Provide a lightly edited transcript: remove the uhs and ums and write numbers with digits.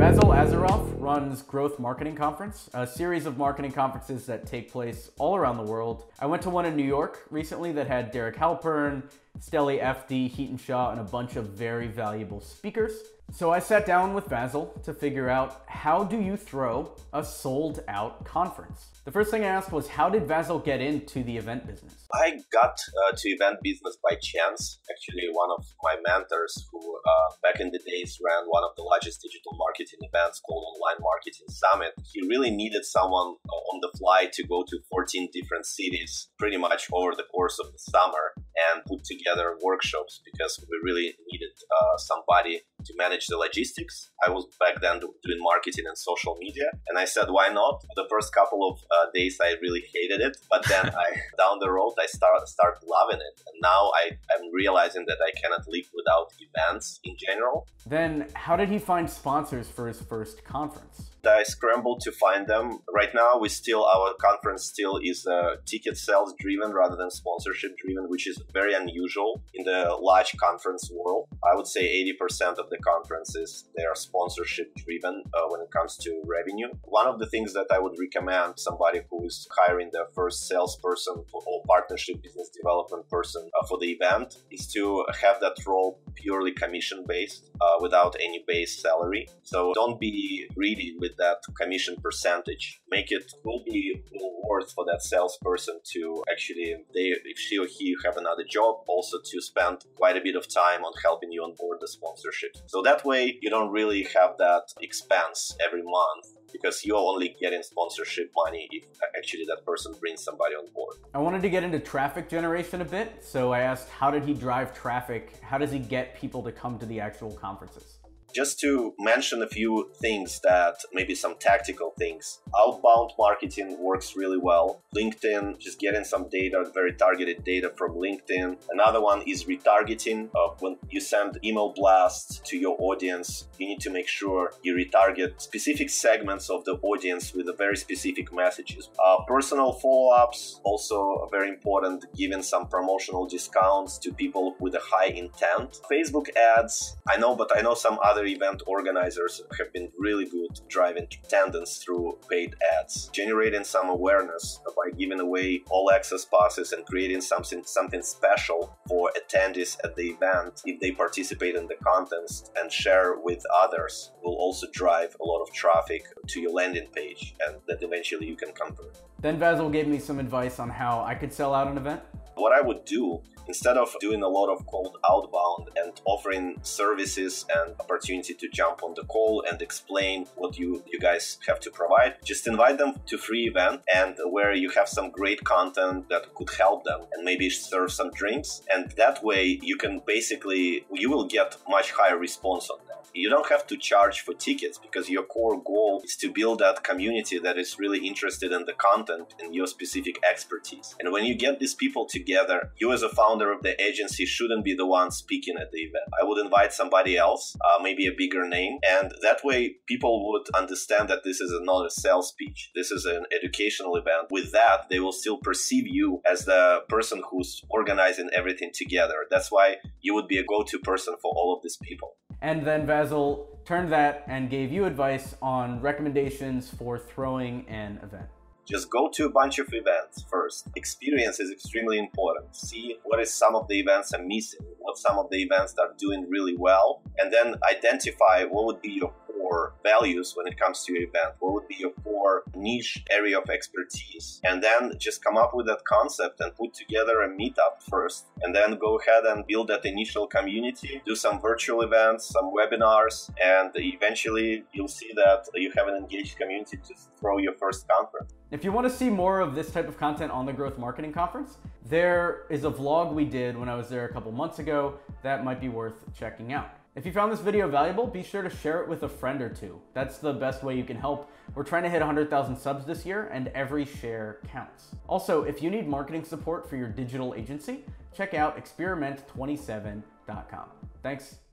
Vasil Azarov runs Growth Marketing Conference, a series of marketing conferences that take place all around the world. I went to one in New York recently that had Derek Halpern, Steli FD, Heaton Shaw, and a bunch of very valuable speakers. So I sat down with Vasil to figure out, how do you throw a sold out conference? The first thing I asked was, how did Vasil get into the event business? I got to event business by chance. Actually, one of my mentors who back in the days ran one of the largest digital marketing events called Online Marketing Summit. He really needed someone on the fly to go to 14 different cities pretty much over the course of the summer and put together workshops because we really needed somebody to manage the logistics. I was back then doing marketing and social media, and I said, why not? The first couple of days I really hated it, but then down the road I started loving it, and now I'm realizing that I cannot live without events in general. Then how did he find sponsors for his first conference? I scrambled to find them. Right now, our conference still is ticket sales driven rather than sponsorship driven, which is very unusual in the large conference world. I would say 80% of the conferences, they are sponsorship driven when it comes to revenue. One of the things that I would recommend somebody who is hiring their first salesperson or partnership business development person for the event is to have that role purely commission based without any base salary. So don't be greedy with that commission percentage. Make it will be worth for that salesperson to actually, if she or he have another job, also to spend quite a bit of time on helping you onboard the sponsorship. So that way you don't really have that expense every month, because you're only getting sponsorship money if actually that person brings somebody on board. I wanted to get into traffic generation a bit, so I asked, how did he drive traffic? How does he get people to come to the actual conferences? Just to mention a few things, that maybe some tactical things. Outbound marketing works really well. LinkedIn, just getting some data, very targeted data from LinkedIn. Another one is retargeting. When you send email blasts to your audience, you need to make sure you retarget specific segments of the audience with a very specific messages. Personal follow-ups, also very important, giving some promotional discounts to people with a high intent. Facebook ads, I know some other event organizers have been really good driving attendance through paid ads, generating some awareness by giving away all access passes and creating something special for attendees at the event. If they participate in the contest and share with others, will also drive a lot of traffic to your landing page, and that eventually you can convert. Then Vasil gave me some advice on how I could sell out an event. What I would do, instead of doing a lot of cold outbound and offering services and opportunity to jump on the call and explain what you guys have to provide, just invite them to free event and where you have some great content that could help them, and maybe serve some drinks. And that way you will get much higher response on them. You don't have to charge for tickets, because your core goal is to build that community that is really interested in the content and your specific expertise. And when you get these people together, you as a founder of the agency shouldn't be the one speaking at the event. I would invite somebody else, maybe a bigger name, and that way people would understand that this is not a sales pitch. This is an educational event. With that, they will still perceive you as the person who's organizing everything together. That's why you would be a go-to person for all of these people. And then Vasil turned that and gave you advice on recommendations for throwing an event. Just go to a bunch of events first. Experience is extremely important. See what is some of the events are missing, what some of the events are doing really well, and then identify what would be your core values when it comes to your event, what would be your core niche area of expertise, and then just come up with that concept and put together a meetup first, and then go ahead and build that initial community, do some virtual events, some webinars, and eventually you'll see that you have an engaged community to throw your first conference. If you want to see more of this type of content on the Growth Marketing Conference, there is a vlog we did when I was there a couple months ago that might be worth checking out. If you found this video valuable, be sure to share it with a friend or two. That's the best way you can help. We're trying to hit 100,000 subs this year, and every share counts. Also, if you need marketing support for your digital agency, check out experiment27.com. Thanks.